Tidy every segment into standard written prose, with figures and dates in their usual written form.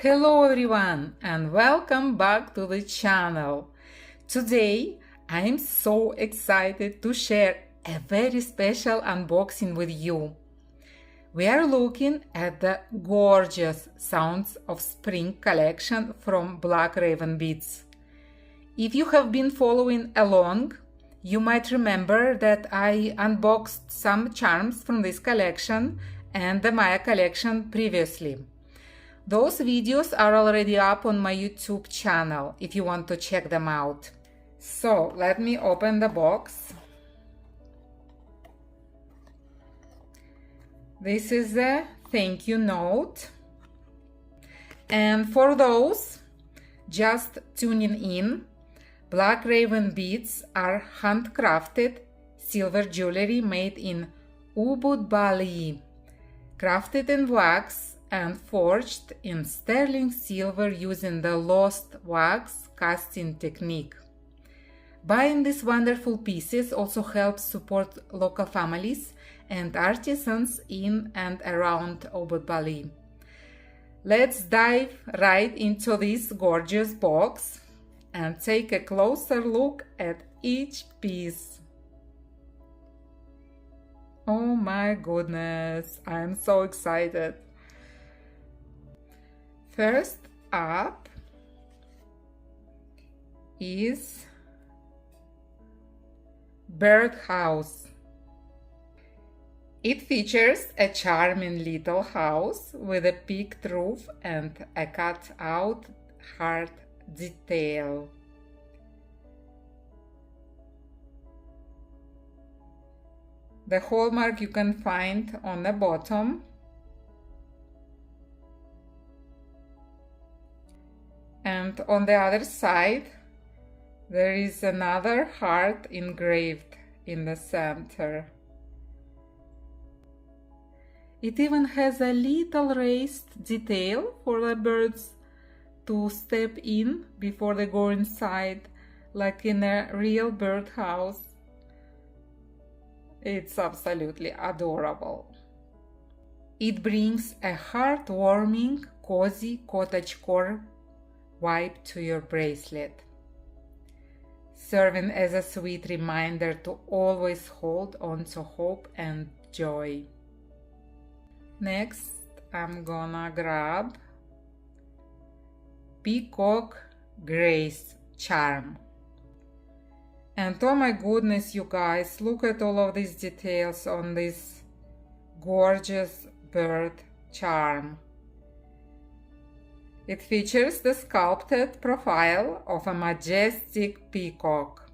Hello everyone and welcome back to the channel. Today I'm so excited to share a very special unboxing with you. We are looking at the gorgeous Sounds of Spring collection from Black Raven Beads. If you have been following along, you might remember that I unboxed some charms from this collection and the Maya collection previously. Those videos are already up on my YouTube channel if you want to check them out. So let me open the box. This is a thank you note. And for those just tuning in, Black Raven beads are handcrafted silver jewelry made in Ubud, Bali, crafted in wax and forged in sterling silver using the lost wax casting technique. Buying these wonderful pieces also helps support local families and artisans in and around Ubud, Bali. Let's dive right into this gorgeous box and take a closer look at each piece. Oh my goodness, I'm so excited. First up is birdhouse. It features a charming little house with a peaked roof and a cut-out heart detail. The hallmark you can find on the bottom. And on the other side, there is another heart engraved in the center. It even has a little raised detail for the birds to step in before they go inside, like in a real birdhouse. It's absolutely adorable. It brings a heartwarming, cozy cottagecore vibe to your bracelet, serving as a sweet reminder to always hold on to hope and joy. Next, I'm gonna grab Peacock Grace charm. And oh my goodness, you guys, look at all of these details on this gorgeous bird charm. It features the sculpted profile of a majestic peacock,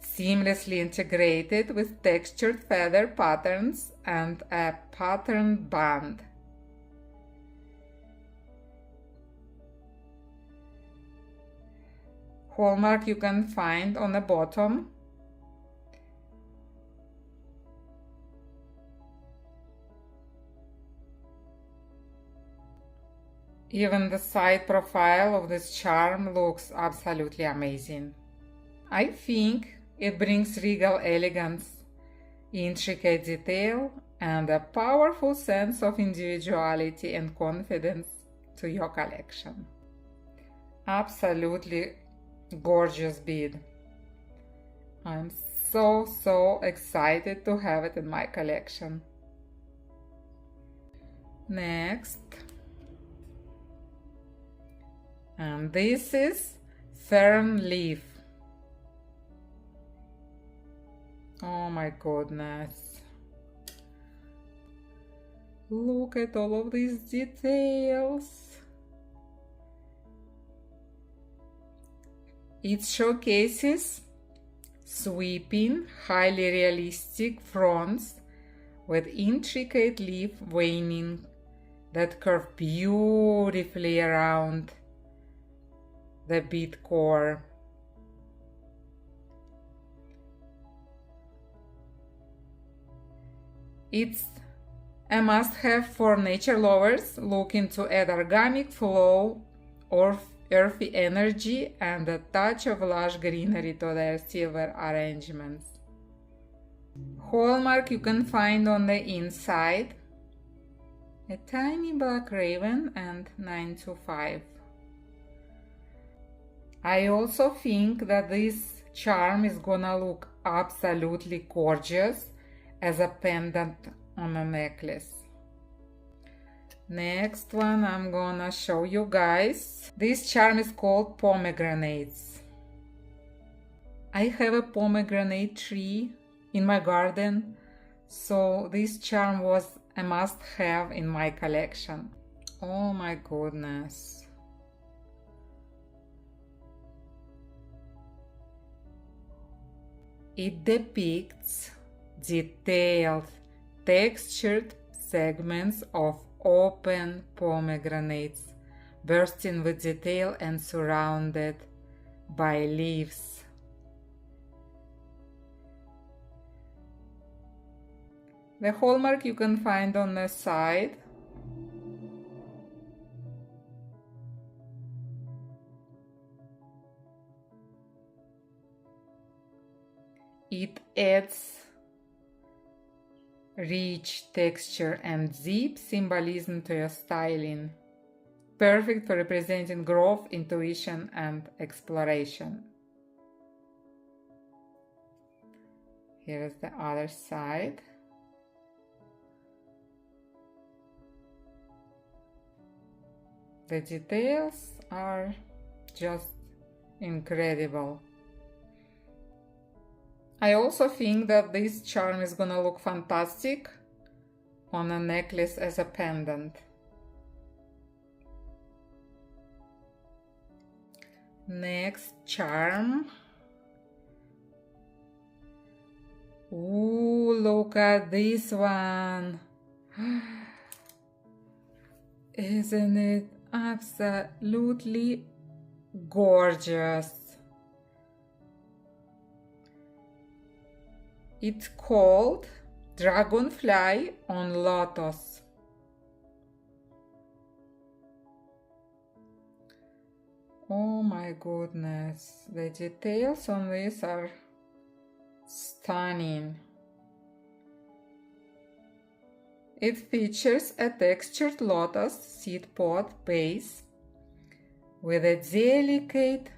seamlessly integrated with textured feather patterns and a patterned band. Hallmark you can find on the bottom. Even the side profile of this charm looks absolutely amazing. I think it brings regal elegance, intricate detail, and a powerful sense of individuality and confidence to your collection. Absolutely gorgeous bead. I'm so excited to have it in my collection. Next. And this is Fern Leaf. Oh my goodness. Look at all of these details. It showcases sweeping, highly realistic fronds with intricate leaf veining that curve beautifully around the bead core. It's a must-have for nature lovers looking to add organic flow or earthy energy and a touch of lush greenery to their silver arrangements. Hallmark you can find on the inside. a tiny black raven, and 925. I also think that this charm is gonna look absolutely gorgeous as a pendant on a necklace. Next one I'm gonna show you guys. This charm is called pomegranates. I have a pomegranate tree in my garden, so this charm was a must-have in my collection. Oh my goodness. It depicts detailed, textured segments of open pomegranates, bursting with detail and surrounded by leaves. The hallmark you can find on the side. It adds rich texture and deep symbolism to your styling. Perfect for representing growth, intuition, and exploration. Here is the other side. The details are just incredible. I also think that this charm is gonna look fantastic on a necklace as a pendant. Next charm. Ooh, look at this one. Isn't it absolutely gorgeous? It's called Dragonfly on Lotus. Oh my goodness, the details on this are stunning. It features a textured lotus seed pod base with a delicate,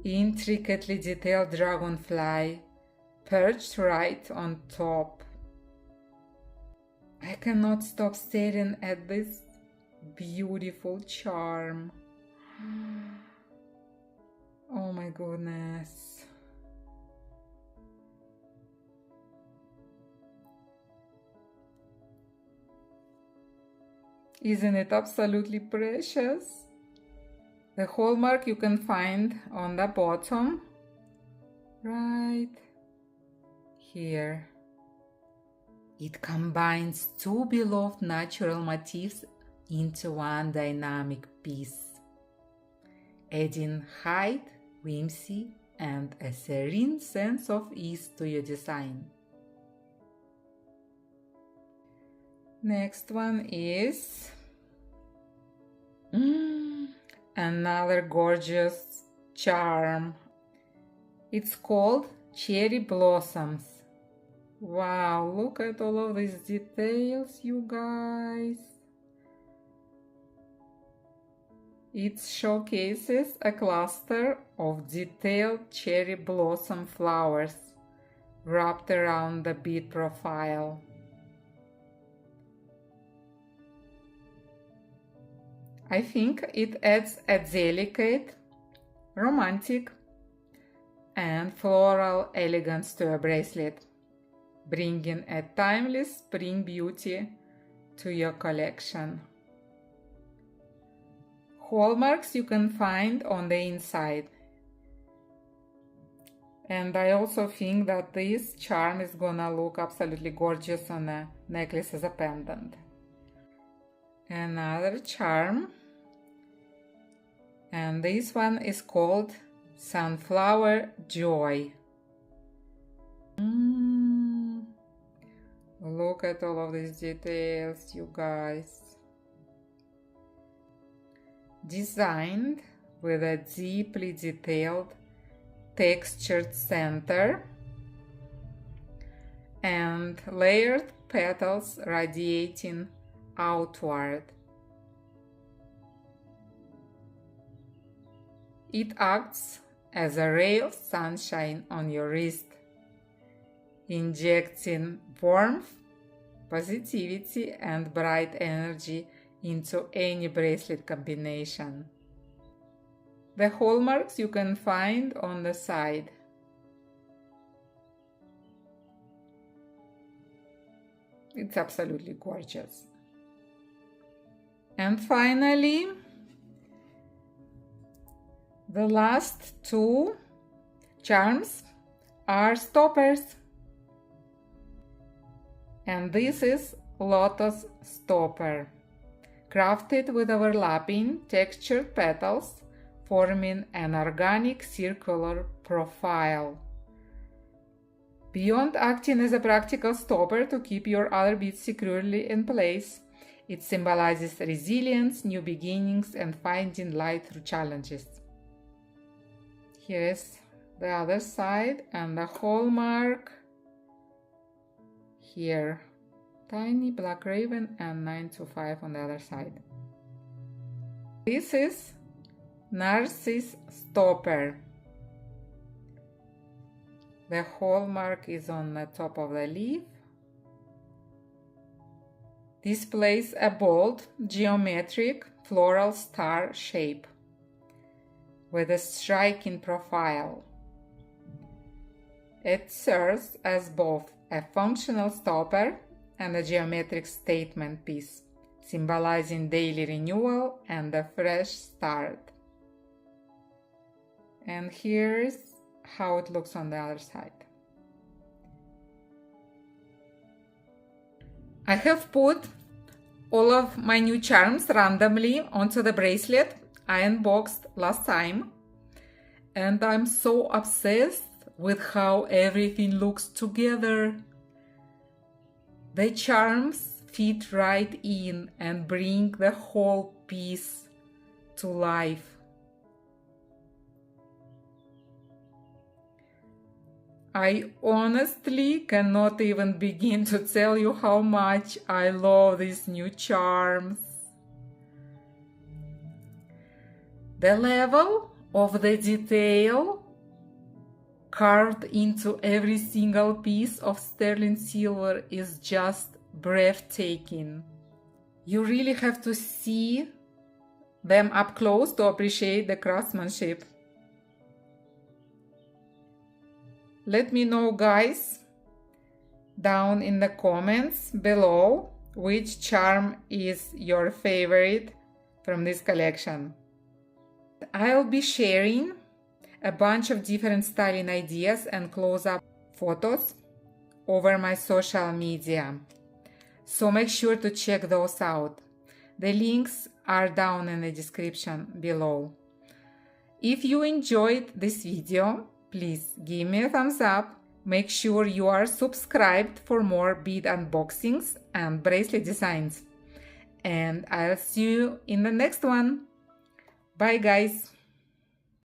intricately detailed dragonfly perched right on top. I cannot stop staring at this beautiful charm. Oh my goodness. Isn't it absolutely precious? The hallmark you can find on the bottom, right here. It combines two beloved natural motifs into one dynamic piece, adding height, whimsy, and a serene sense of ease to your design. Next one is another gorgeous charm. It's called Cherry Blossoms. Wow, look at all of these details, you guys. It showcases a cluster of detailed cherry blossom flowers wrapped around the bead profile. I think it adds a delicate, romantic, and floral elegance to a bracelet, bringing a timeless spring beauty to your collection. Hallmarks you can find on the inside. And I also think that this charm is gonna look absolutely gorgeous on a necklace as a pendant. Another charm, and this one is called Sunflower Joy. Look at all of these details, you guys. Designed with a deeply detailed, textured center and layered petals radiating outward. It acts as a ray of sunshine on your wrist, injecting warmth, positivity, and bright energy into any bracelet combination. The hallmarks you can find on the side. It's absolutely gorgeous. And finally, the last two charms are stoppers. And this is Lotus Stopper, crafted with overlapping textured petals, forming an organic circular profile. Beyond acting as a practical stopper to keep your other beads securely in place, it symbolizes resilience, new beginnings, and finding light through challenges. Here is the other side, and the hallmark here, tiny black raven and 925 on the other side. This is Narcissus Stopper. The hallmark is on the top of the leaf. Displays a bold, geometric, floral star shape with a striking profile. It serves as both a functional stopper and a geometric statement piece, symbolizing daily renewal and a fresh start. And here's how it looks on the other side. I have put all of my new charms randomly onto the bracelet I unboxed last time, and I'm so obsessed with how everything looks together. The charms fit right in and bring the whole piece to life. I honestly cannot even begin to tell you how much I love these new charms. The level of the detail carved into every single piece of sterling silver is just breathtaking. You really have to see them up close to appreciate the craftsmanship. Let me know, guys, down in the comments below which charm is your favorite from this collection. I'll be sharing a bunch of different styling ideas and close-up photos over my social media, so make sure to check those out. The links are down in the description below. If you enjoyed this video, please give me a thumbs up. Make sure you are subscribed for more bead unboxings and bracelet designs. And I'll see you in the next one. Bye, guys.